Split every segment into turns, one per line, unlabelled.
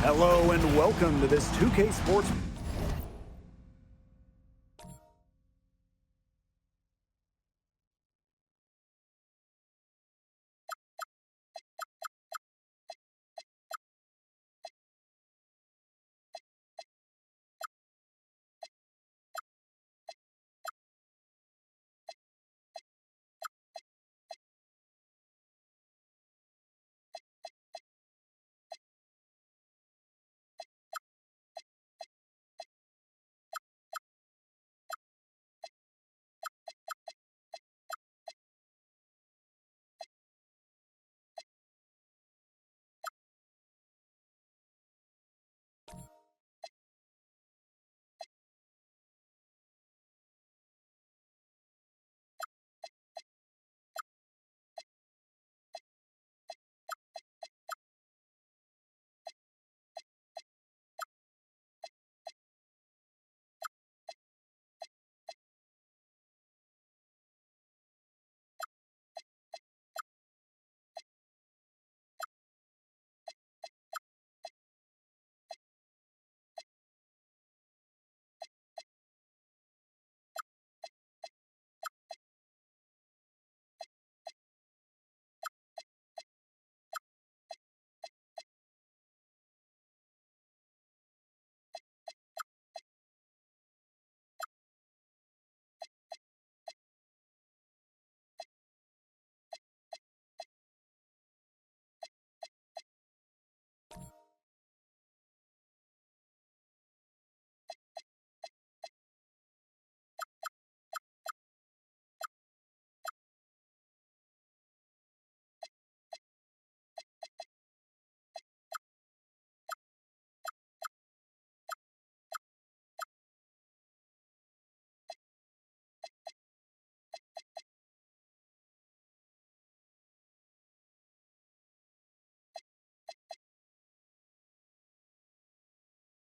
Hello and welcome to this 2K Sports.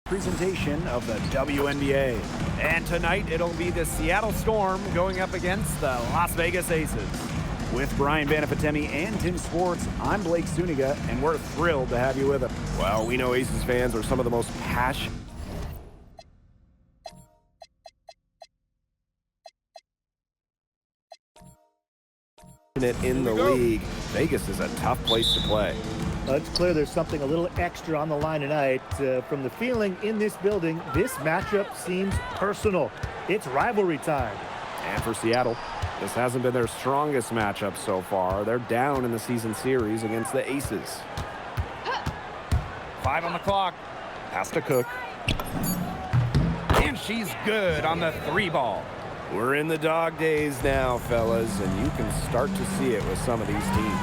Presentation of the WNBA. And tonight it'll be the Seattle Storm going up against the Las Vegas Aces. With Brian Banafitemi and Tim Swartz, I'm Blake Suniga, and we're thrilled to have you with us.
Well, we know Aces fans are some of the most passionate in the league. Vegas is a tough place to play.
It's clear there's something a little extra on the line tonight. From the feeling in this building, this matchup seems personal. It's rivalry time.
And for Seattle, this hasn't been their strongest matchup so far. They're down in the season series against the Aces.
5 on the clock.
Pass to Cook.
And she's good on the 3 ball.
We're in the dog days now, fellas, and you can start to see it with some of these teams.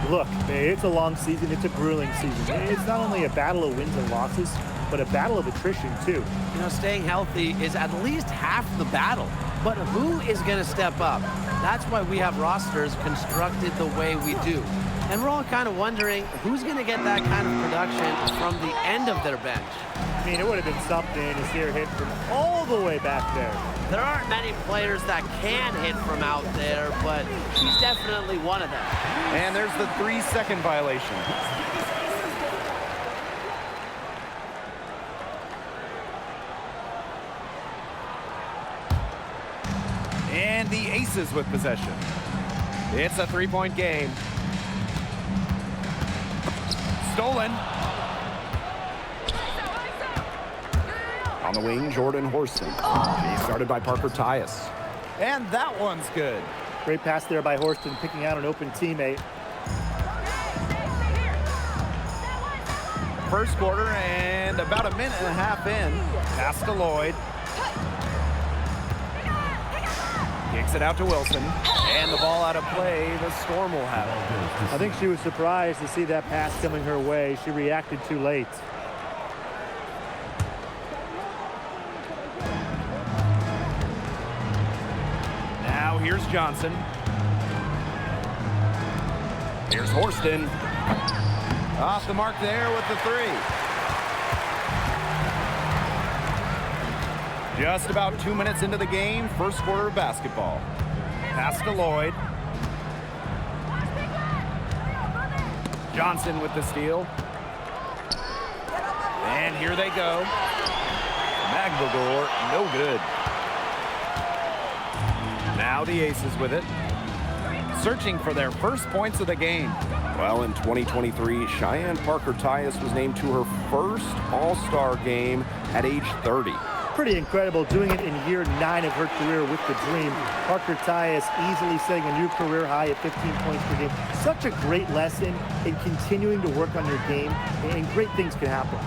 Look, it's a long season. It's a grueling season. It's not only a battle of wins and losses, but a battle of attrition, too.
You know, staying healthy is at least half the battle. But who is going to step up? That's why we have rosters constructed the way we do. And we're all kind of wondering who's going to get that kind of production from the end of their bench.
I mean, it would have been something to see her hit from all the way back there.
There aren't many players that can hit from out there, but she's definitely one of them.
And there's the 3-second violation. And the Aces with possession. It's a 3-point game. Stolen.
On the wing, Jordan Horston. He's guarded by Parker Tyus.
And that one's good.
Great pass there by Horston, picking out an open teammate.
First quarter and about a minute and a half in. Pass to Lloyd. Kicks it out to Wilson. And the ball out of play. The Storm will have it.
I think she was surprised to see that pass coming her way. She reacted too late.
Now here's Johnson. Here's Horston. Off the mark there with the 3. Just about 2 minutes into the game, first quarter of basketball. Pass to Lloyd. Johnson with the steal. And here they go. Magvagor, no good. Now the Aces with it. Searching for their first points of the game.
Well, in 2023, Cheyenne Parker Tyus was named to her first All-Star game at age 30.
Pretty incredible, doing it in year 9 of her career with the Dream. Parker Tyus easily setting a new career high at 15 points per game. Such a great lesson in continuing to work on your game, and great things can happen.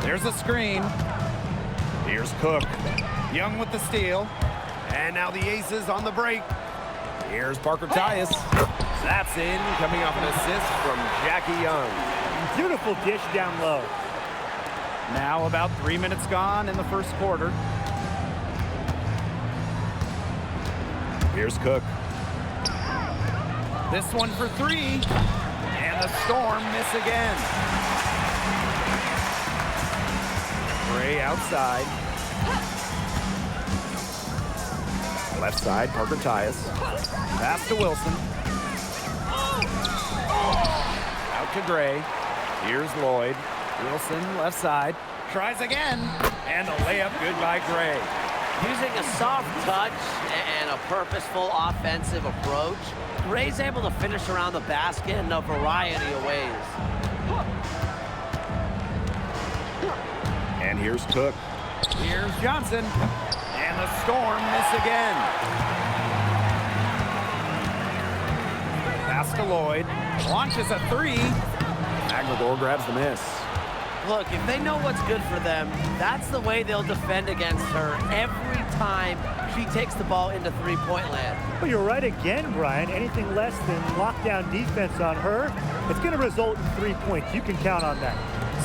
There's a screen. Here's Cook. Young with the steal. And now the Aces on the break. Here's Parker Tyus. That's in, coming off an assist from Jackie Young.
Beautiful dish down low.
Now about 3 minutes gone in the first quarter. Here's Cook. This one for 3. And the Storm miss again. Gray outside. Left side, Parker Tyus. Pass to Wilson. Out to Gray. Here's Lloyd. Wilson, left side. Tries again. And the layup good by Gray.
Using a soft touch and a purposeful offensive approach, Gray's able to finish around the basket in a variety of ways.
And here's Cook.
Here's Johnson. And the Storm miss again. Pass to Lloyd. Launches a 3.
Magvagor grabs the miss.
Look, if they know what's good for them, that's the way they'll defend against her every time she takes the ball into three-point land.
Well, you're right again, Brian. Anything less than lockdown defense on her, it's going to result in 3 points. You can count on that.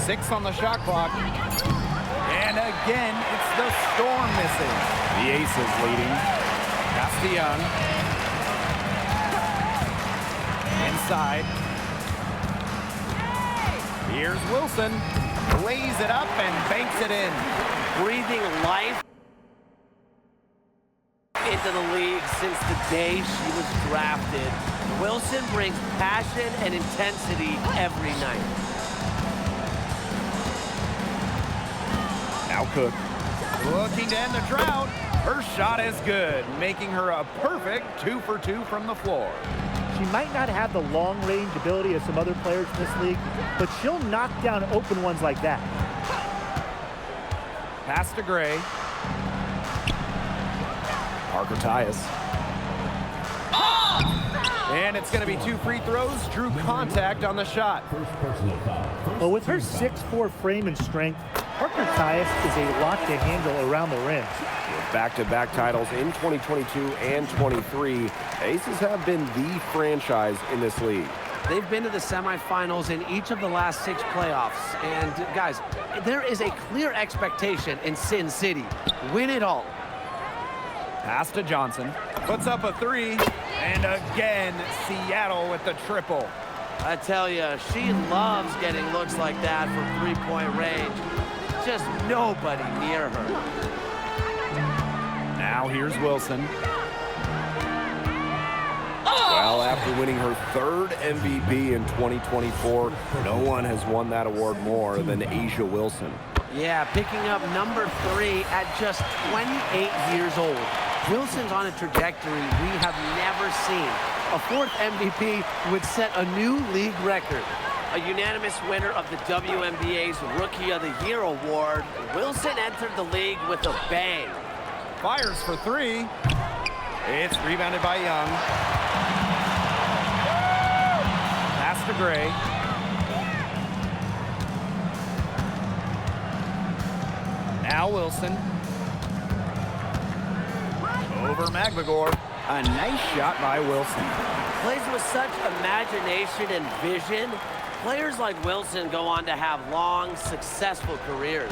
6 on the shot clock. And again, it's the Storm missing. The Aces leading. Pass to Young. Inside. Here's Wilson. Lays it up and banks it in.
Breathing life into the league since the day she was drafted. Wilson brings passion and intensity every night.
Now Cook.
Looking to end the drought. Her shot is good, making her a perfect 2 for 2 from the floor.
She might not have the long-range ability of some other players in this league, but she'll knock down open ones like that.
Pass to Gray.
Parker Tyus.
And it's going to be 2 free throws. Drew contact on the shot.
Well, with her 6'4" frame and strength, Parker Tyus is a lot to handle around the rim.
With back-to-back titles in 2022 and 23, Aces have been the franchise in this league.
They've been to the semifinals in each of the last 6 playoffs. And guys, there is a clear expectation in Sin City. Win it all.
Pass to Johnson. Puts up a 3. And again, Seattle with the triple.
I tell you, she loves getting looks like that from three-point range. Just nobody near her.
Now here's Wilson.
Well, after winning her 3rd MVP in 2024, no one has won that award more than A'ja Wilson.
Yeah, picking up number 3 at just 28 years old. Wilson's on a trajectory we have never seen. A 4th MVP would set a new league record. A unanimous winner of the WNBA's Rookie of the Year award, Wilson entered the league with a bang.
Fires for 3. It's rebounded by Young. Pass to Gray. Now Wilson. Over Magvagor. A nice shot by Wilson.
Plays with such imagination and vision. Players like Wilson go on to have long, successful careers.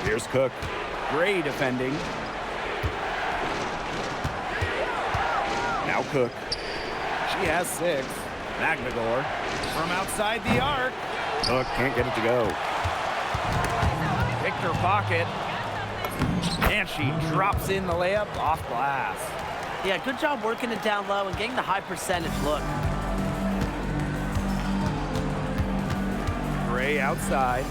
Here's Cook.
Gray defending.
Now Cook.
She has 6. Magvagor from outside the arc.
Cook can't get it to go.
Picked her pocket. And she drops in the layup off glass.
Yeah, good job working it down low and getting the high percentage look.
Gray outside.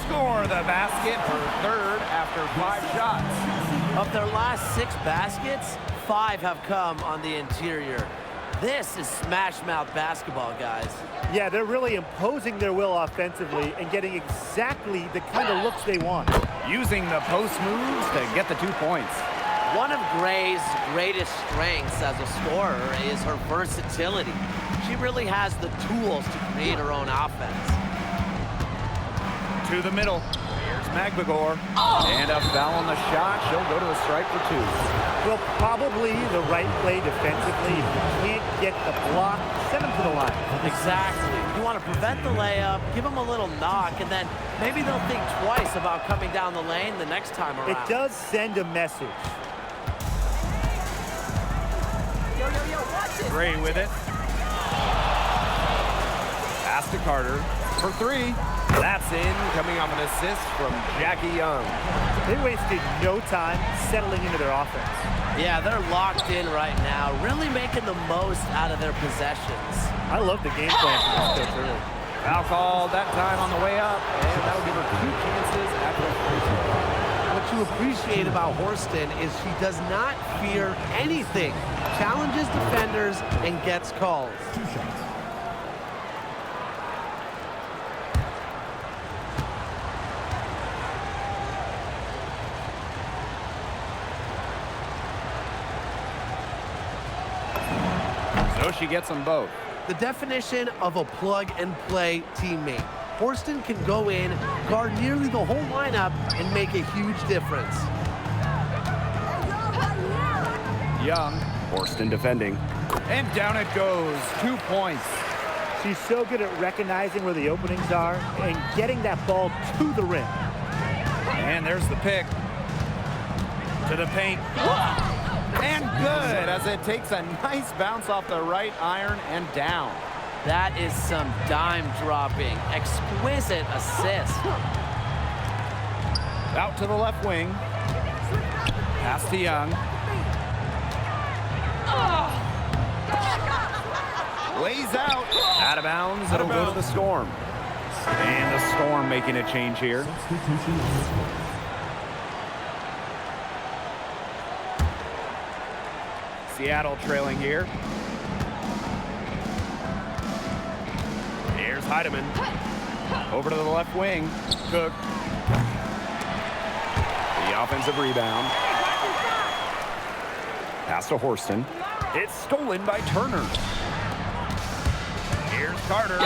Score the basket for third after 5 shots.
Of their last 6 baskets, 5 have come on the interior. This is smash mouth basketball, guys.
Yeah, they're really imposing their will offensively and getting exactly the kind of looks they want.
Using the post moves to get the 2 points.
One of Gray's greatest strengths as a scorer is her versatility. She really has the tools to create her own offense.
To the middle. Here's Magbagor. And a foul on the shot. She'll go to the strike for 2.
Well, probably the right play defensively. If you can't get the block, send them to the line.
Exactly. You want to prevent the layup, give them a little knock, and then maybe they'll think twice about coming down the lane the next time around.
It does send a message.
Gray with it. Pass to Carter for 3. That's in, coming off an assist from Jackie Young.
They wasted no time settling into their offense.
Yeah, they're locked in right now, really making the most out of their possessions.
I love the game plan for this coach early.
Foul called that time on the way up, and that'll give her 2 chances after the free throw.
What you appreciate about Horston is she does not fear anything. Challenges defenders and gets calls.
2 shots.
So she gets them both.
The definition of a plug-and-play teammate. Horston can go in, guard nearly the whole lineup, and make a huge difference.
Young, Horston defending. And down it goes. 2 points.
She's so good at recognizing where the openings are and getting that ball to the rim.
And there's the pick. To the paint. And good, as it takes a nice bounce off the right iron and down.
That is some dime dropping. Exquisite assist.
Out to the left wing. Pass to Young. Lays out. Out of bounds. It'll go to the Storm. And the Storm making a change here.
Substitution on the floor.
Seattle trailing here. Here's Heidemann. Over to the left wing. Cook. The offensive rebound. Pass to Horston. It's stolen by Turner. Here's Carter.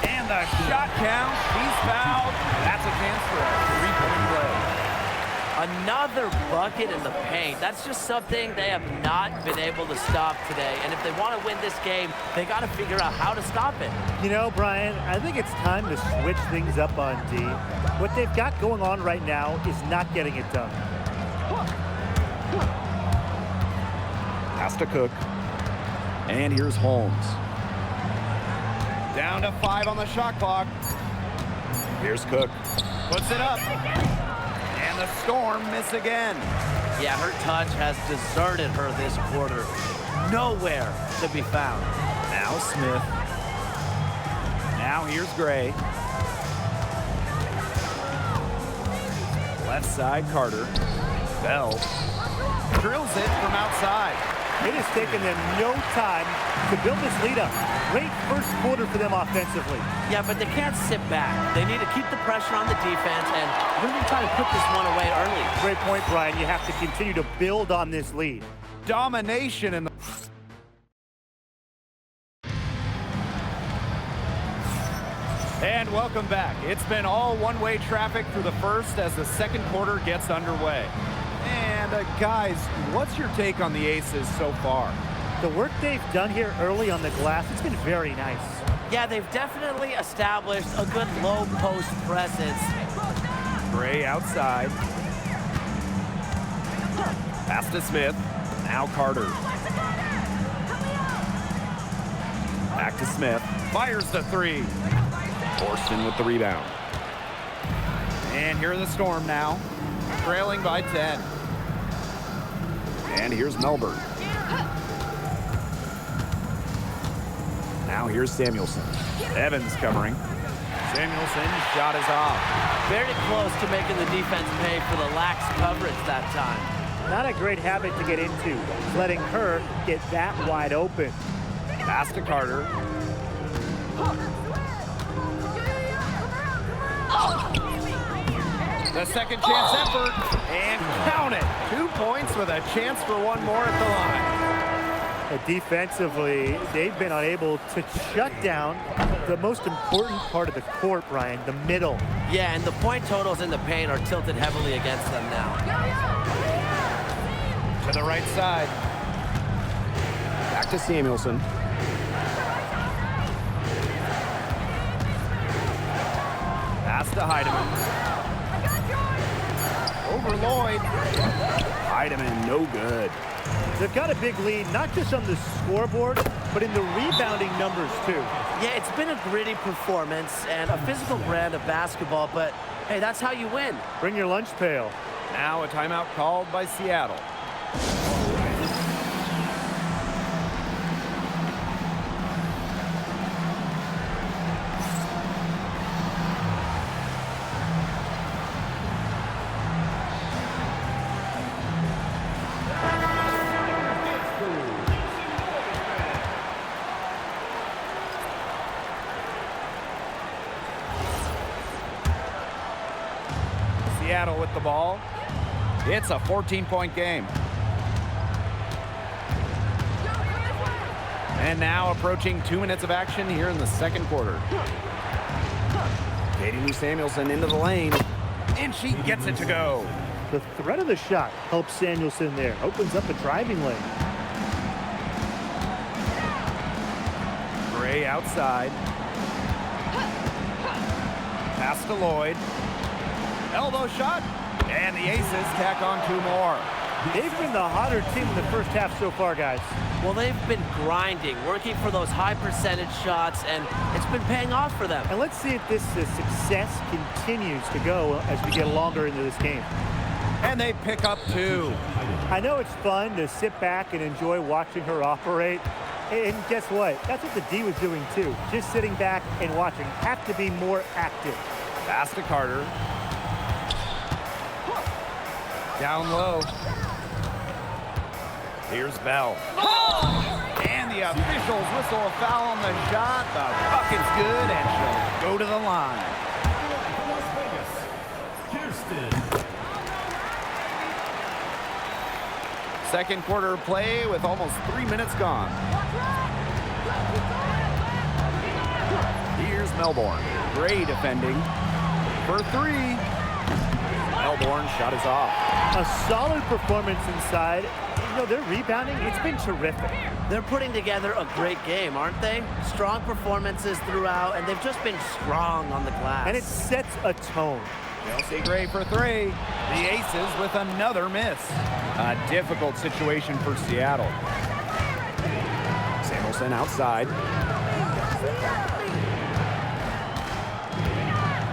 And the shot count. He's fouled. That's a chance for a 3-point play.
Another bucket in the paint. That's just something they have not been able to stop today. And if they want to win this game, they got to figure out how to stop it.
You know, Brian, I think it's time to switch things up on D. What they've got going on right now is not getting it done.
Pass to Cook. And here's Holmes. Down to 5 on the shot clock. Here's Cook. Puts it up. And the Storm miss again.
Yeah, her touch has deserted her this quarter. Nowhere to be found.
Now Smith. Now here's Gray. Left side, Carter. Bell drills it from outside.
It has taken them no time to build this lead up. Great first quarter for them offensively.
Yeah, but they can't sit back. They need to keep the pressure on the defense and really try to put this one away early.
Great point, Brian. You have to continue to build on this lead.
Domination in the... And welcome back. It's been all one-way traffic through the first as the second quarter gets underway. And guys, what's your take on the Aces so far?
The work they've done here early on the glass, it's been very nice.
Yeah, they've definitely established a good low post presence.
Gray outside. Pass to Smith. Now Carter. Back to Smith. Fires the 3. Horston with the rebound. And here are the Storm now. Trailing by 10. And here's Melbourne. Now here's Samuelson. Evans covering. Samuelson shot is off.
Very close to making the defense pay for the lax coverage that time.
Not a great habit to get into, letting her get that wide open.
Pass to Carter. The second chance effort, and count it. 2 points with a chance for one more at the line.
Defensively, they've been unable to shut down the most important part of the court, Brian, the middle.
Yeah, and the point totals in the paint are tilted heavily against them now.
To the right side. Back to Samuelson. Pass to Heidemann. Over Lloyd. Heidemann, no good.
They've got a big lead, not just on the scoreboard, but in the rebounding numbers, too.
Yeah, it's been a gritty performance and a physical brand of basketball, but hey, that's how you win.
Bring your lunch pail.
Now a timeout called by Seattle. Seattle with the ball. It's a 14-point game. And now approaching 2 minutes of action here in the second quarter. Katie Lou Samuelson into the lane, and she gets it to go.
The threat of the shot helps Samuelson there. Opens up a driving lane.
Gray outside. Pass to Lloyd. Elbow shot, and the Aces tack on 2 more.
They've been the hotter team in the first half so far, guys.
Well, they've been grinding, working for those high percentage shots, and it's been paying off for them.
And let's see if this success continues to go as we get longer into this game.
And they pick up 2.
I know it's fun to sit back and enjoy watching her operate. And guess what? That's what the D was doing too. Just sitting back and watching. Have to be more active.
Pass to Carter. Down low. Here's Bell. And the officials whistle a foul on the shot. The bucket's good, and she'll go to the line. Second quarter play with almost 3 minutes gone. Here's Melbourne. Gray defending for 3. Melbourne shot is off.
A solid performance inside. You know, their rebounding, it's been terrific.
They're putting together a great game, aren't they? Strong performances throughout, and they've just been strong on the glass.
And it sets a tone.
Chelsea Gray for 3. The Aces with another miss. A difficult situation for Seattle. Samuelson outside.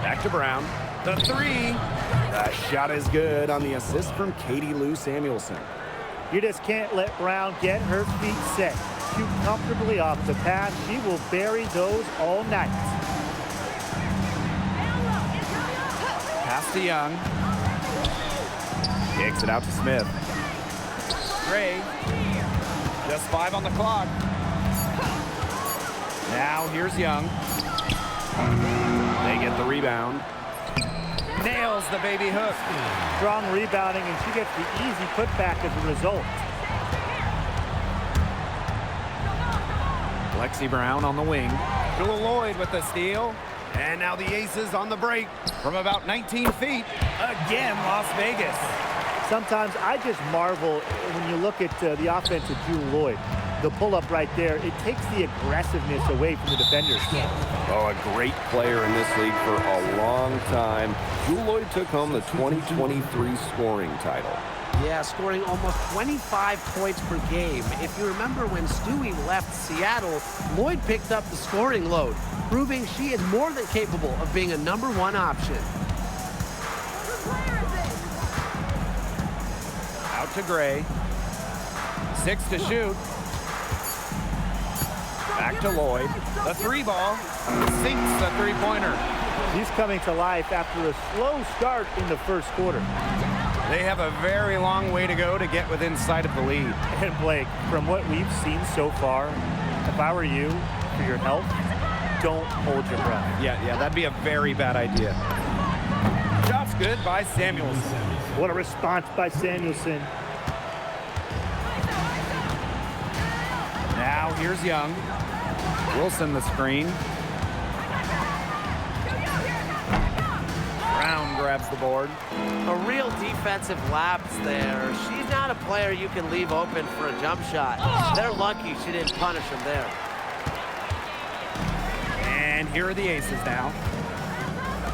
Back to Brown. The 3. The shot is good on the assist from Katie Lou Samuelson.
You just can't let Brown get her feet set. Shoot comfortably off the pass. She will bury those all night.
Pass to Young. Kicks it out to Smith. Gray. Just 5 on the clock. Now here's Young. They get the rebound. Nails the baby hook.
Strong rebounding, and she gets the easy putback as a result.
Lexi Brown on the wing. Jewel Lloyd with the steal. And now the Aces on the break from about 19 feet. Again, Las Vegas.
Sometimes I just marvel when you look at the offense of Jewel Lloyd. The pull-up right there, it takes the aggressiveness away from the defenders.
Oh, a great player in this league for a long time. Jewel Lloyd took home the 2023 scoring title.
Yeah, scoring almost 25 points per game. If you remember when Stewie left Seattle, Lloyd picked up the scoring load, proving she is more than capable of being a #1 option.
Out to Gray. 6 to shoot. Back to Lloyd. The 3 ball sinks the 3-pointer.
He's coming to life after a slow start in the first quarter.
They have a very long way to go to get within sight of the lead.
And Blake, from what we've seen so far, if I were you, for your health, don't hold your breath.
Yeah, that'd be a very bad idea. Shot's good by Samuelson.
What a response by Samuelson.
Now here's Young. Wilson the screen. Brown grabs the board.
A real defensive lapse there. She's not a player you can leave open for a jump shot. They're lucky she didn't punish him there.
And here are the Aces now.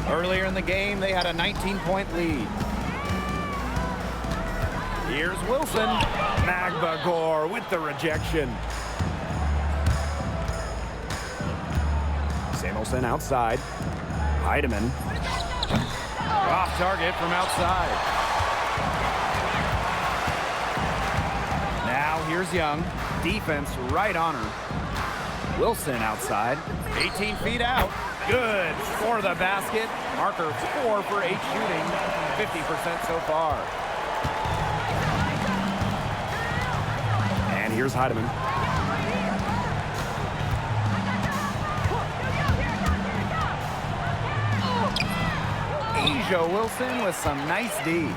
Earlier in the game, they had a 19-point lead. Here's Wilson. Magbagor with the rejection. Samuelson outside. Heidemann. Off target from outside. Now here's Young. Defense right on her. Wilson outside. 18 feet out. Good for the basket. Marker 4 for 8 shooting. 50% so far. And here's Heidemann. Asia Wilson with some nice D.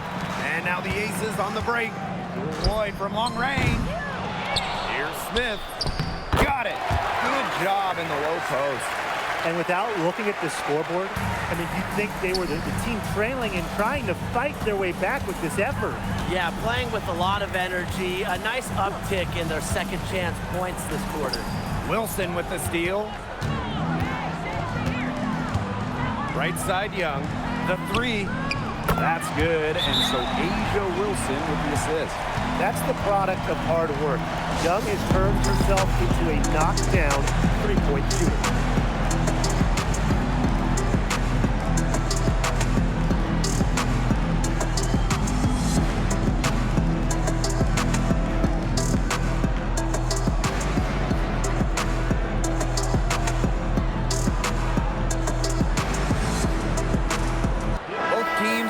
And now the Aces on the break. Lloyd from long range. Here's Smith. Got it. Good job in the low post.
And without looking at the scoreboard, I mean, you'd think they were the team trailing and trying to fight their way back with this effort.
Yeah, playing with a lot of energy. A nice uptick in their second chance points this quarter.
Wilson with the steal. Right side Young. The three. That's good. And so Asia Wilson with the assist.
That's the product of hard work. Young has turned herself into a knockdown three-point shooter.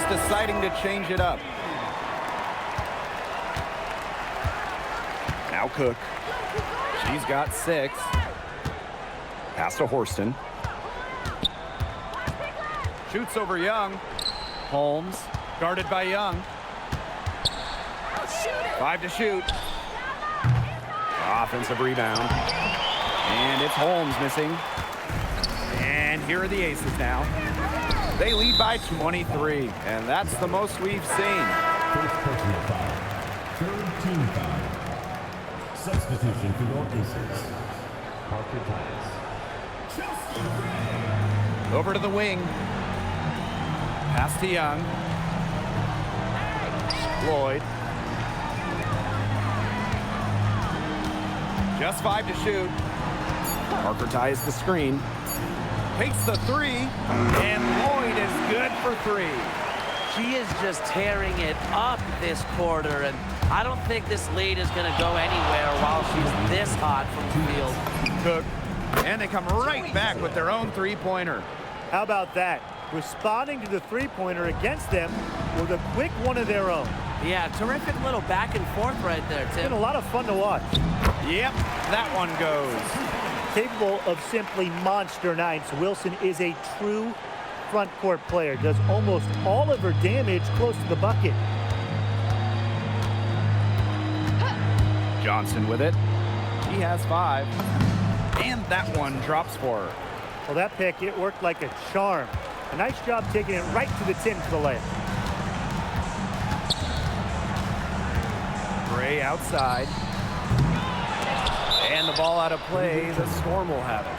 Deciding to change it up. Now Cook. She's got 6. Pass to Horston. Shoots over Young. Holmes guarded by Young. 5 to shoot. Offensive rebound. And it's Holmes missing. And here are the Aces now. They lead by 23, and that's the most we've seen.
First personal foul. Third team foul. Substitution for your Aces. Parker Tyus.
Over to the wing. Pass to Young. Lloyd. Just 5 to shoot. Parker Tyus the screen. Takes the 3, and Lloyd is good for 3.
She is just tearing it up this quarter, and I don't think this lead is going to go anywhere while she's this hot from the field.
Cook, and they come right back with their own three-pointer.
How about that? Responding to the three-pointer against them with a quick one of their own.
Yeah, terrific little back and forth right there,
It's
Tim.
been a lot of fun to watch.
Yep, that one goes.
Capable of simply monster nights, Wilson is a true front court player. Does almost all of her damage close to the bucket.
Johnson with it. He has 5. And that one drops for her.
Well, that pick, it worked like a charm. A nice job taking it right to the tin for the layup.
Gray outside. And the ball out of play. The Storm will have it.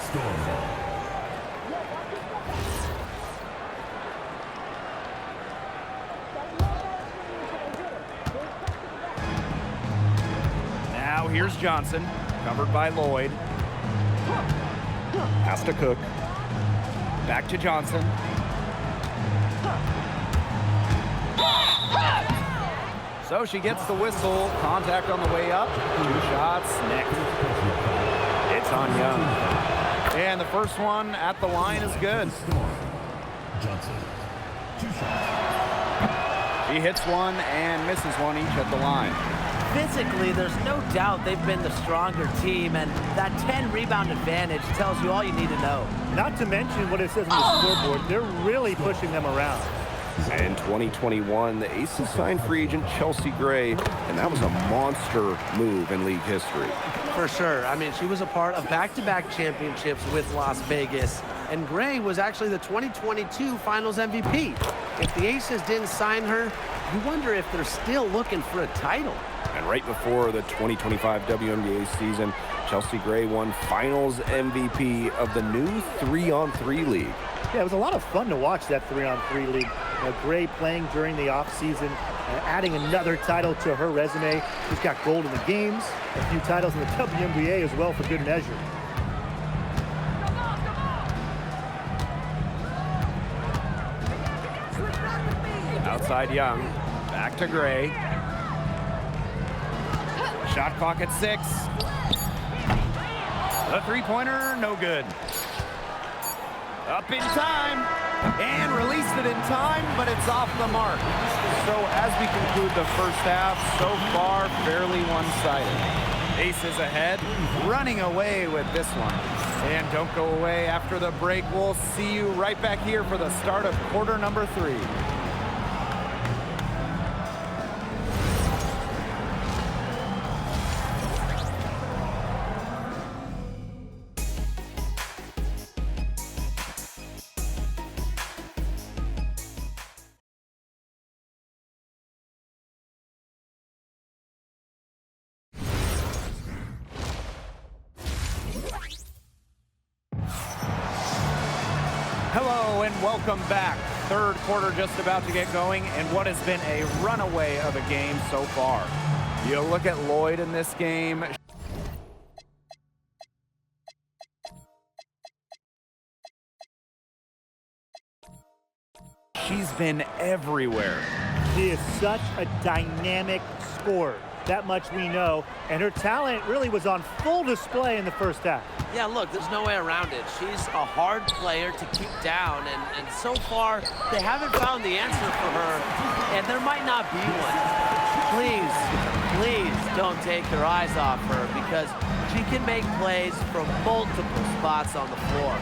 Now here's Johnson, covered by Lloyd. Pass to Cook. Back to Johnson. So she gets the whistle. Contact on the way up. 2 shots next. It's on Young. And the first one at the line is good.
Johnson. 2 shots.
He hits one and misses one each at the line.
Physically, there's no doubt they've been the stronger team, and that 10-rebound advantage tells you all you need to know.
Not to mention what it says on the scoreboard. They're really pushing them around.
In 2021, the Aces signed free agent Chelsea Gray, and that was a monster move in league history.
For sure. I mean, she was a part of back-to-back championships with Las Vegas, and Gray was actually the 2022 Finals MVP. If the Aces didn't sign her, you wonder if they're still looking for a title.
And right before the 2025 WNBA season, Chelsea Gray won Finals MVP of the new 3-on-3 league.
Yeah, it was a lot of fun to watch that 3-on-3 league. Gray playing during the offseason, adding another title to her resume. She's got gold in the games, a few titles in the WNBA as well for good measure.
Outside Young, back to Gray. Shot clock at 6. The three-pointer, no good. Up in time, and released it in time, but it's off the mark. So as we conclude the first half, so far fairly one-sided. Aces ahead, running away with this one. And don't go away after the break. We'll see you right back here for the start of quarter number 3. Hello and welcome back. Third quarter just about to get going, and what has been a runaway of a game so far. You look at Lloyd in this game. She's been everywhere.
She is such a dynamic scorer. That much we know, and her talent really was on full display in the first half.
Yeah, look, there's no way around it. She's a hard player to keep down, and so far, they haven't found the answer for her, and there might not be one. Please don't take your eyes off her, because she can make plays from multiple spots on the floor.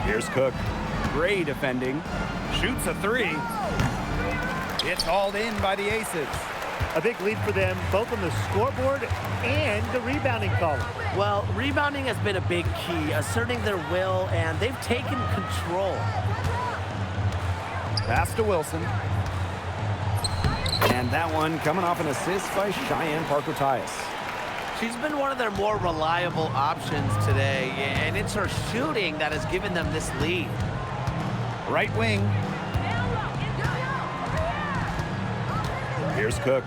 Here's Cook. Gray defending. Shoots a 3. It's hauled in by the Aces.
A big lead for them, both on the scoreboard and the rebounding column.
Well, rebounding has been a big key, asserting their will, and they've taken control.
Pass to Wilson. And that one coming off an assist by Cheyenne Parker-Tyus.
She's been one of their more reliable options today, and it's her shooting that has given them this lead.
Right wing. Here's Cook.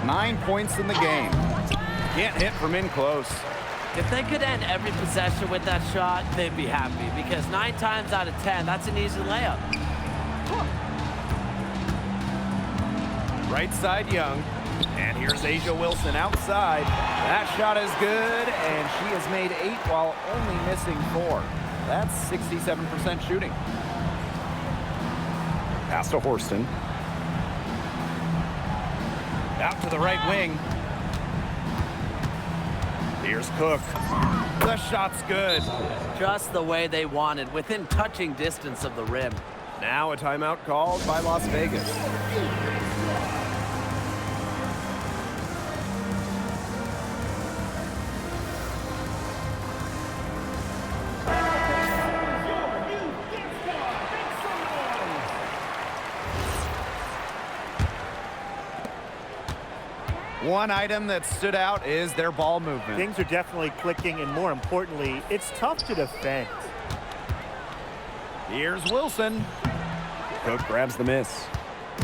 9 points in the game. Can't hit from in close.
If they could end every possession with that shot, they'd be happy, because 9 times out of 10, that's an easy layup.
Right side Young. And here's Asia Wilson outside. That shot is good, and she has made 8 while only missing 4. That's 67% shooting. Pass to Horston. Out to the right wing. Here's Cook. The shot's good.
Just the way they wanted, within touching distance of the rim.
Now a timeout called by Las Vegas. One item that stood out is their ball movement.
Things are definitely clicking, and more importantly, it's tough to defend.
Here's Wilson. Cook grabs the miss.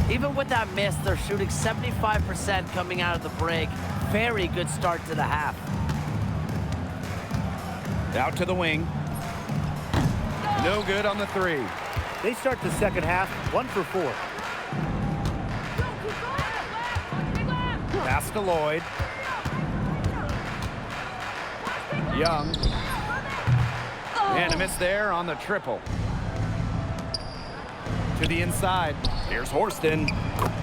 Even with that miss, they're shooting 75% coming out of the break. Very good start to the half.
Out to the wing. No good on the 3.
They start the second half 1 for 4.
Pass to Lloyd. Young. And a miss there on the triple. To the inside. Here's Horston.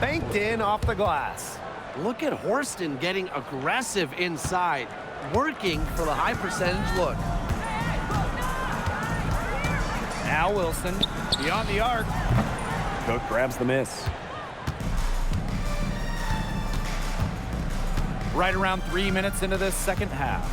Banked in off the glass.
Look at Horston getting aggressive inside, working for the high percentage look.
Now Wilson, beyond the arc. Cook grabs the miss. Right around 3 minutes into this second half.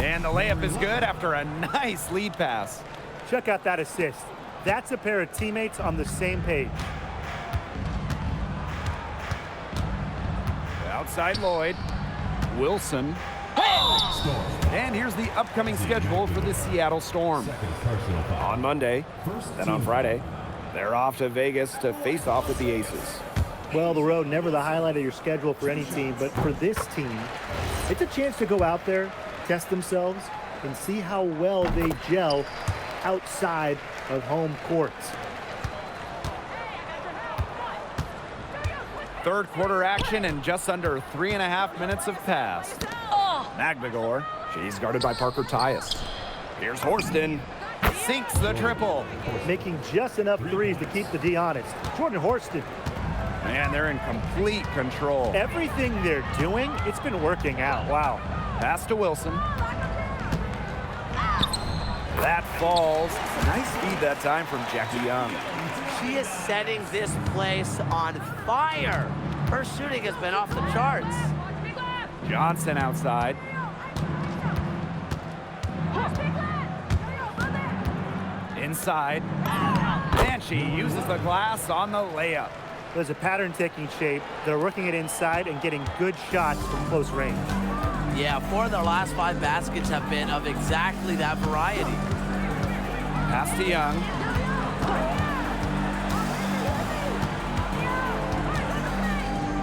And the layup is good after a nice lead pass.
Check out that assist. That's a pair of teammates on the same page.
Outside Lloyd. Wilson. And here's the upcoming schedule for the Seattle Storm.
Second personal foul.
On Monday, then on Friday, they're off to Vegas to face off with the Aces.
Well, the road, never the highlight of your schedule for any team, but for this team, it's a chance to go out there, test themselves, and see how well they gel outside of home courts.
Third quarter action and just under 3.5 minutes have passed. Magdagor, she's guarded by Parker Tyus. Here's Horston, sinks the triple.
Making just enough threes to keep the D honest. Jordan Horston,
And they're in complete control.
everything they're doing, it's been working out. Wow.
Pass to Wilson. That falls. Nice feed that time from Jackie Young.
She is setting this place on fire. Her shooting has been off the charts.
Johnson outside. Inside. And she uses the glass on the layup.
There's a pattern taking shape. They're working it inside and getting good shots from close range.
Yeah, 4 of their last 5 baskets have been of exactly that variety.
Pass to Young.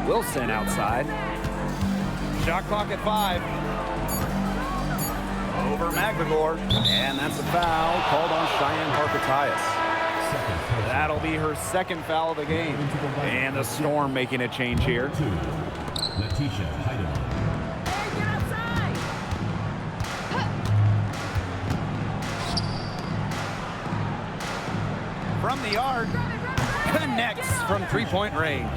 Wilson outside. Shot clock at 5. Over Magdagor. And that's a foul called on Cheyenne Parker Tyus.
Second personal
That'll be her second foul of the game. And the Storm making a change here.
2. Letitia Heidemann.
From the arc. Connects from three-point range.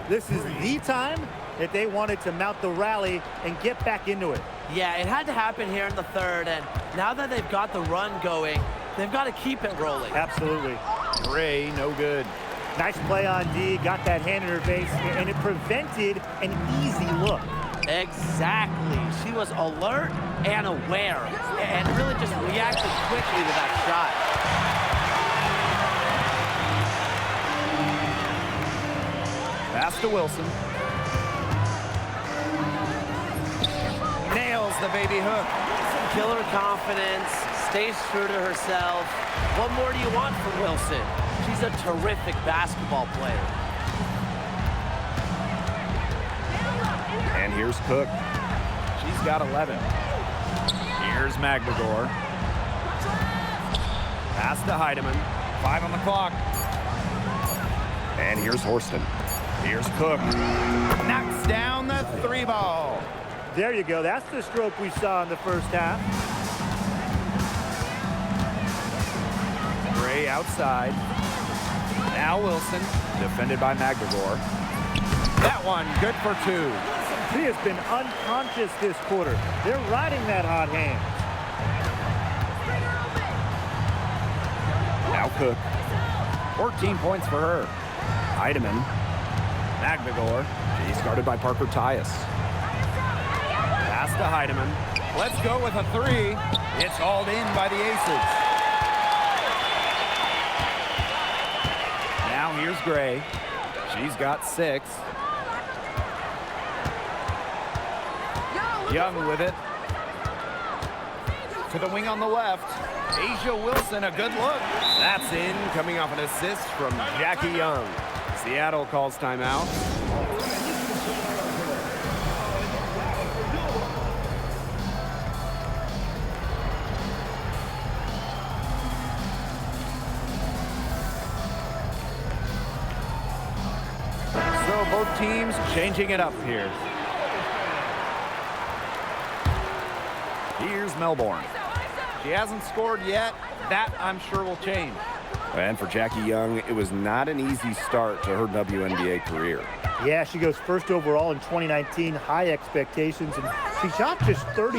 This is the time that they wanted to mount the rally and get back into it.
Yeah, it had to happen here in the third, and now that they've got the run going, they've got to keep it rolling.
Absolutely.
Gray, no good.
Nice play on D, got that hand in her face, and it prevented an easy look.
Exactly. She was alert and aware, and really just reacted quickly to that shot.
Pass to Wilson. Nails the baby hook.
Killer confidence, stays true to herself. What more do you want from Wilson? She's a terrific basketball player.
And here's Cook. She's got 11. Here's Magdagor. Pass to Heidemann. 5 on the clock. And here's Horston. Here's Cook. Knocks down the 3 ball.
There you go. That's the stroke we saw in the first half.
Gray outside. Now Wilson, defended by Magdagor. That one, good for 2.
She has been unconscious this quarter. They're riding that hot hand.
Now Cook. 14 points for her. Heidemann. Magdagor. She's guarded by Parker Tyus. Pass to Heidemann. Let's go with a 3. It's hauled in by the Aces. Now here's Gray. She's got 6. Young with it. To the wing on the left. Asia Wilson, a good look. That's in, coming off an assist from Jackie Young. Seattle calls timeout. So both teams changing it up here. Here's Melbourne. She hasn't scored yet. That, I'm sure, will change.
And for Jackie Young, it was not an easy start to her WNBA career.
Yeah, she goes first overall in 2019, high expectations, and she shot just 32%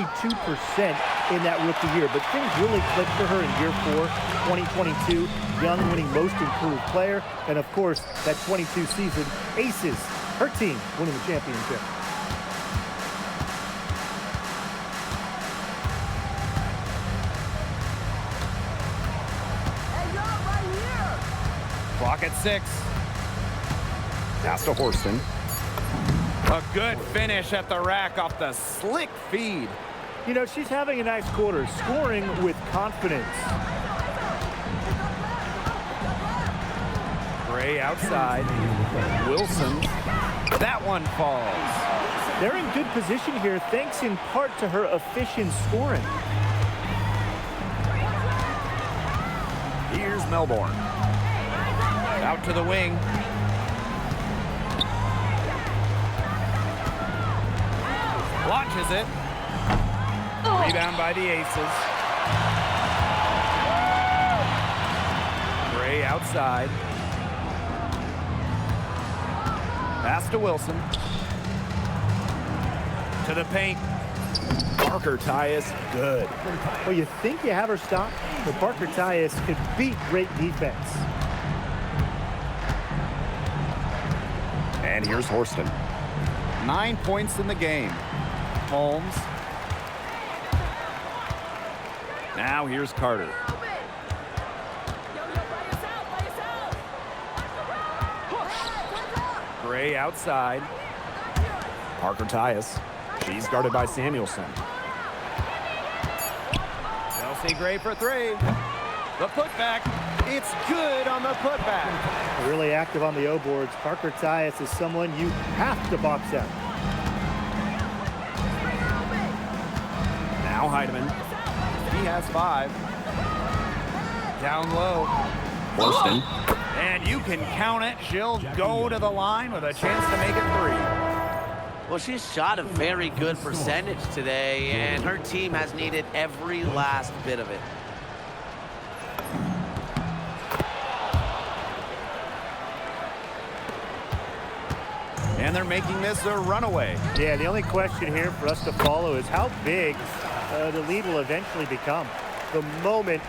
in that rookie year. But things really clicked for her in year 4, 2022. Young winning most improved player, and of course, that 22 season, Aces, her team winning the championship.
Clock at 6.
Pass to Horston.
A good finish at the rack off the slick feed.
You know, she's having a nice quarter, scoring with confidence.
Gray outside. Wilson. That one falls.
They're in good position here, thanks in part to her efficient scoring.
Here's Melbourne. Out to the wing. Launches it. Rebound by the Aces. Gray outside. Pass to Wilson. To the paint. Parker Tyus, good.
Well, you think you have her stopped, but Parker Tyus could beat great defense.
And here's Horston.
9 points in the game. Holmes. Now here's Carter. Gray outside. Parker Tyus. She's guarded by Samuelson. Chelsea Gray for 3. The putback. It's good on the putback.
Really active on the O boards. Parker Tyus is someone you have to box out.
Now Heidemann. He has 5. Down low.
Horston.
And you can count it. She'll go to the line with a chance to make it 3.
Well, she's shot a very good percentage today, and her team has needed every last bit of it.
And they're making this a runaway.
Yeah, the only question here for us to follow is how big the lead will eventually become. The moment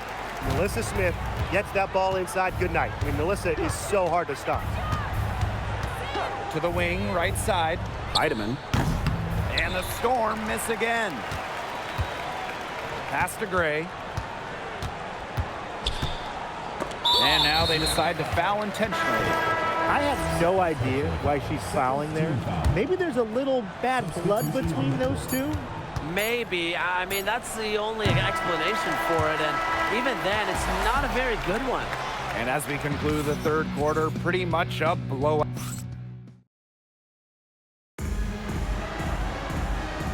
Melissa Smith gets that ball inside, good night. I mean, Melissa is so hard to stop.
To the wing, right side. Heidemann. And the Storm miss again. Pass to Gray. And now they decide to foul intentionally.
I have no idea why she's fouling there. Maybe there's a little bad blood between those two.
Maybe. I mean, that's the only explanation for it, and even then, it's not a very good one.
And as we conclude the third quarter, pretty much a blowout.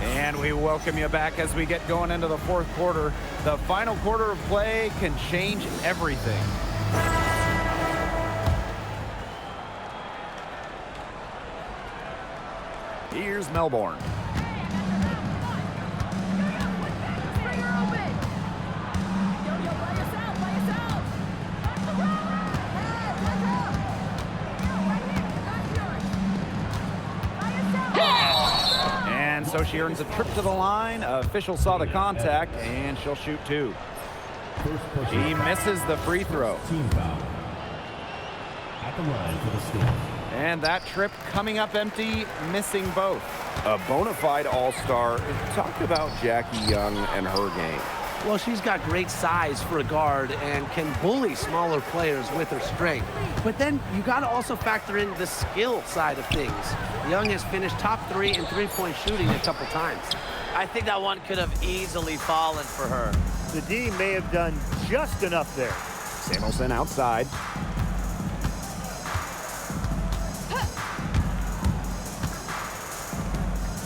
And we welcome you back as we get going into the fourth quarter. The final quarter of play can change everything. Here's Melbourne. And so she earns a trip to the line. Official saw the contact, and she'll shoot 2. She misses the free throw.
Team foul. At the line for the Storm.
And that trip coming up empty, missing both.
A bona fide all-star. Talk about Jackie Young and her game.
Well, she's got great size for a guard and can bully smaller players with her strength. But then you got to also factor in the skill side of things. Young has finished top 3 in three-point shooting a couple times. I think that one could have easily fallen for her.
The D may have done just enough there.
Samuelson outside.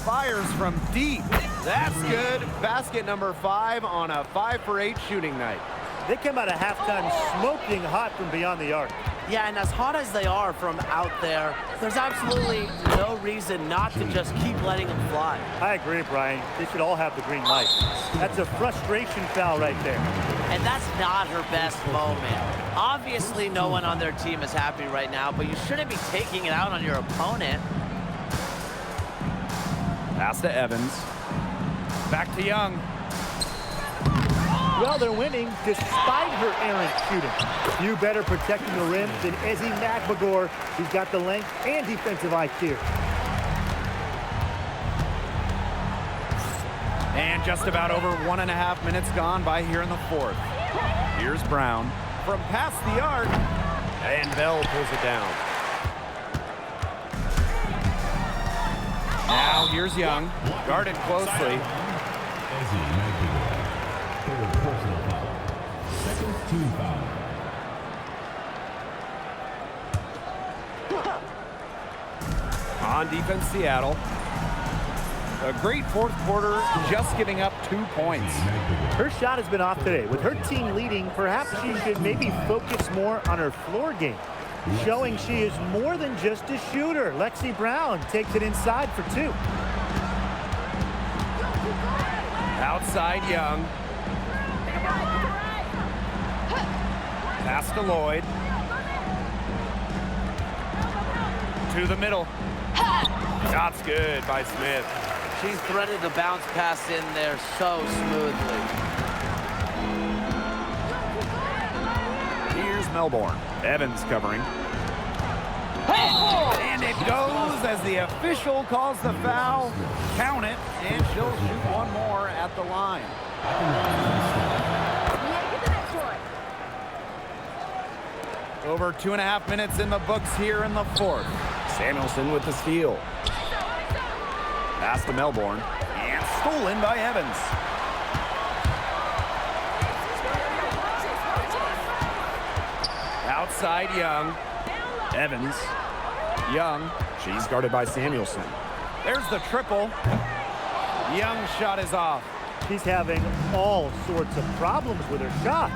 Fires from deep. That's good. Basket number 5 on a 5 for 8 shooting night.
They came out of halftime smoking hot from beyond the arc.
Yeah, and as hot as they are from out there, there's absolutely no reason not to just keep letting them fly.
I agree, Brian. They should all have the green light. That's a frustration foul right there.
And that's not her best moment. Obviously, no one on their team is happy right now, but you shouldn't be taking it out on your opponent.
Pass to Evans. Back to Young.
Well, they're winning despite her errant shooting. Few better protecting the rim than Ezi Magbagor, who's got the length and defensive IQ.
And just about over 1.5 minutes gone by here in the fourth. Here's Brown from past the arc.
And Bell pulls it down.
Now here's Young, guarded closely.
Ezi Magbagor. Third personal foul. Second team foul.
On defense, Seattle. A great fourth quarter, just giving up 2 points.
Her shot has been off today. With her team leading, perhaps she should maybe focus more on her floor game, showing she is more than just a shooter. Lexi Brown takes it inside for 2.
Outside Young. Pass to Lloyd. To the middle. Shot's good by Smith.
She's threaded the bounce pass in there so smoothly.
Here's Melbourne. Evans covering. And it goes as the official calls the foul. Count it, and she'll shoot one more at the line. Over 2.5 minutes in the books here in the fourth. Samuelson with the steal. Pass to Melbourne. And stolen by Evans. Outside Young. Evans. Young. She's guarded by Samuelson. There's the triple. Young's shot is off.
She's having all sorts of problems with her shot.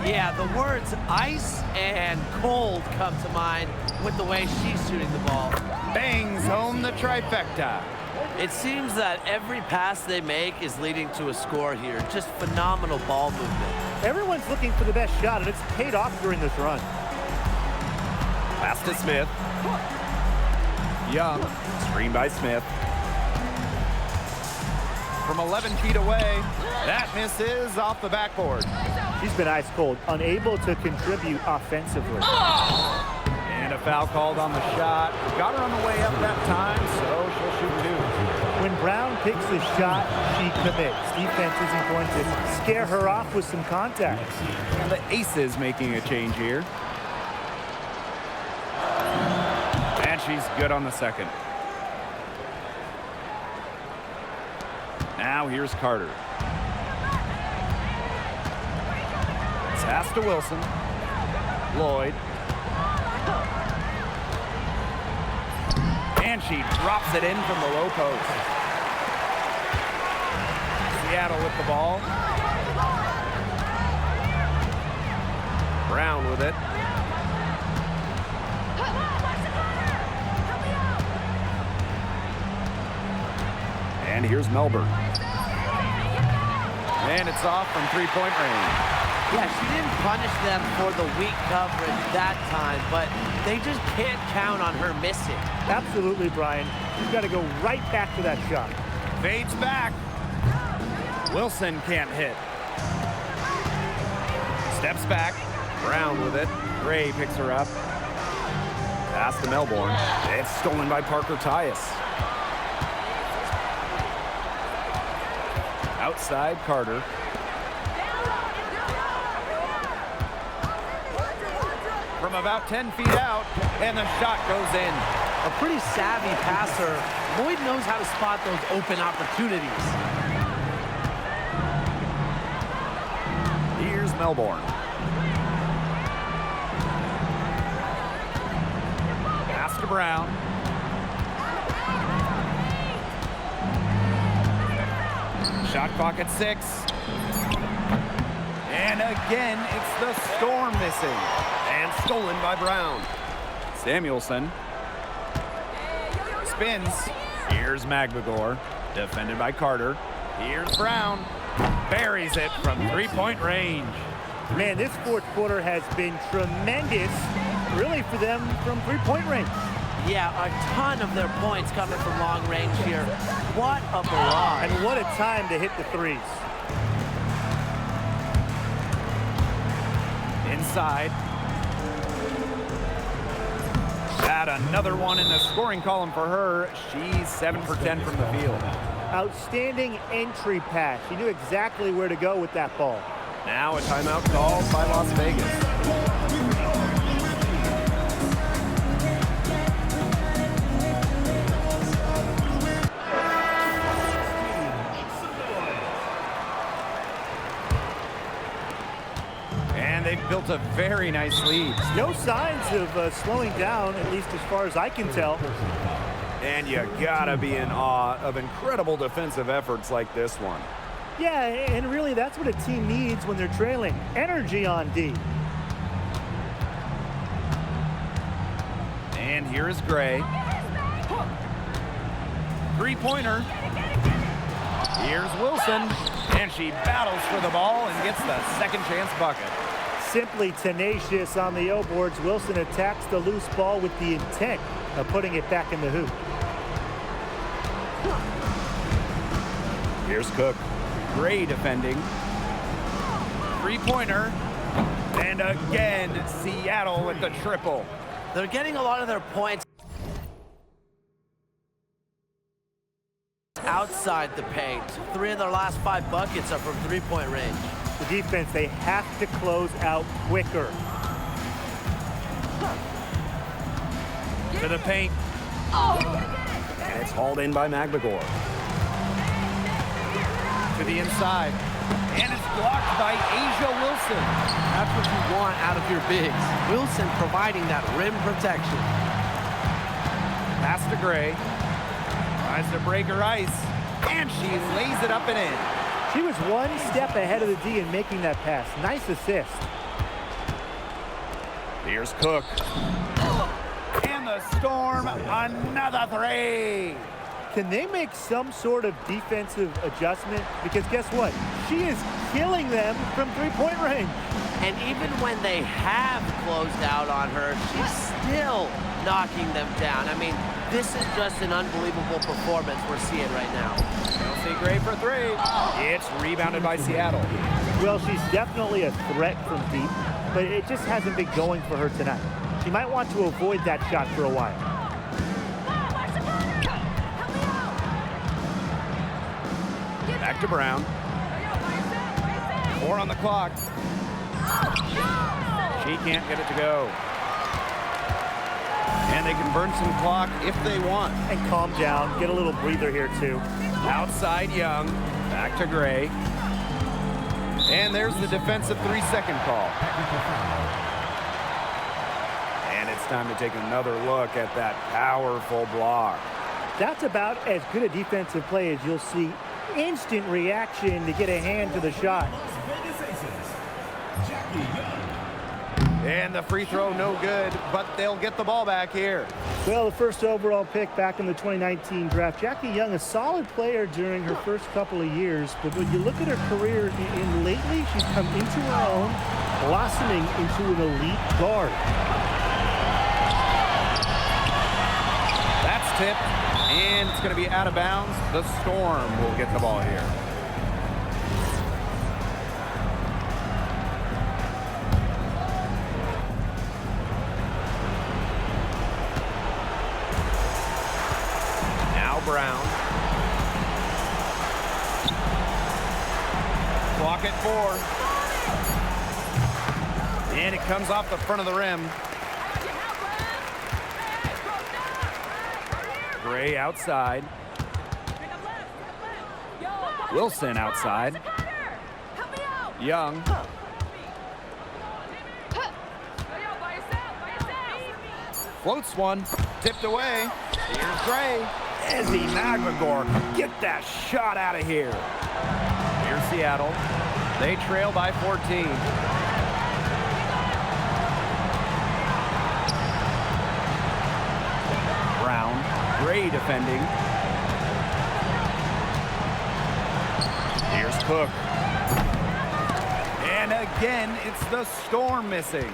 Yeah, the words ice and cold come to mind with the way she's shooting the ball.
Bangs home the trifecta.
It seems that every pass they make is leading to a score here. Just phenomenal ball movement.
Everyone's looking for the best shot, and it's paid off during this run.
Pass to Smith. Young. Screen by Smith. From 11 feet away. That misses off the backboard.
She's been ice cold, unable to contribute offensively.
And a foul called on the shot. Got her on the way up that time, so she'll shoot 2.
When Brown picks the shot, she commits. Defense isn't going to scare her off with some contact.
And the Aces making a change here. And she's good on the second. Now here's Carter. Pass to Wilson. Lloyd. And she drops it in from the low post. Seattle with the ball. Brown with it. And here's Melbourne. And it's off from three-point range.
Yeah, she didn't punish them for the weak coverage that time, but they just can't count on her missing.
Absolutely, Brian. You've got to go right back to that shot.
Fades back. Wilson can't hit. Steps back. Brown with it. Gray picks her up. Pass to Melbourne. It's stolen by Parker Tyus. Outside Carter. From about 10 feet out, and the shot goes in.
A pretty savvy passer. Lloyd knows how to spot those open opportunities.
Here's Melbourne. Pass to Brown. Shot clock at 6. And again, it's the Storm missing.
And stolen by Brown.
Samuelson spins. Here's Magbegor, defended by Carter. Here's Brown, buries it from three-point range.
Man, this fourth quarter has been tremendous, really, for them from three-point range.
Yeah, a ton of their points coming from long range here. What a barrage.
And what a time to hit the threes.
Inside. Got another one in the scoring column for her. She's 7 for 10 from the field.
Outstanding entry pass. She knew exactly where to go with that ball.
Now a timeout called by Las Vegas.
And they've built a very nice lead.
No signs of slowing down, at least as far as I can tell.
And you gotta be in awe of incredible defensive efforts like this one.
Yeah, and really that's what a team needs when they're trailing. Energy on D.
And here is Gray. Three-pointer. Here's Wilson. And she battles for the ball and gets the second chance bucket.
Simply tenacious on the O boards. Wilson attacks the loose ball with the intent of putting it back in the hoop.
Here's Cook. Gray defending. Three-pointer. And again, Seattle with the triple.
They're getting a lot of their points outside the paint. 3 of their last 5 buckets are from three-point range.
The defense, they have to close out quicker.
To the paint. And it's hauled in by Magbegor. To the inside. And it's blocked by Asia Wilson.
That's what you want out of your bigs. Wilson providing that rim protection.
Pass to Gray. Tries to break her ice. And she lays it up and in.
She was one step ahead of the D in making that pass. Nice assist.
Here's Cook. And the Storm, another three.
Can they make some sort of defensive adjustment? Because guess what? She is killing them from three-point range.
And even when they have closed out on her, she's still knocking them down. I mean, this is just an unbelievable performance we're seeing right now.
Chelsea Gray for three. It's rebounded by Seattle.
Well, she's definitely a threat from deep, but it just hasn't been going for her tonight. She might want to avoid that shot for a while.
Back to Brown. 4 on the clock. She can't get it to go. And they can burn some clock if they want.
And calm down, get a little breather here too.
Outside Young, back to Gray. And there's the defensive 3-second call. And it's time to take another look at that powerful block.
That's about as good a defensive play as you'll see. Instant reaction to get a hand to the shot.
And the free throw no good, but they'll get the ball back here.
Well, the first overall pick back in the 2019 draft. Jackie Young, a solid player during her first couple of years, but when you look at her career in lately, she's come into her own, blossoming into an elite guard.
That's tipped, and it's going to be out of bounds. The Storm will get the ball here. Brown. Clock at 4. And it comes off the front of the rim. Gray outside. Wilson outside. Young. Floats one. Tipped away. Here's Gray. Ezzie Magbegor, get that shot out of here. Here's Seattle. They trail by 14. Brown, great defending. Here's Cook. And again, it's the Storm missing.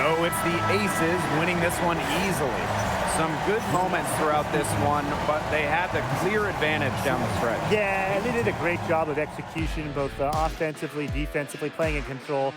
So it's the Aces winning this one easily. Some good moments throughout this one, but they had the clear advantage down the stretch.
Yeah, and they did a great job of execution, both offensively, defensively, playing in control.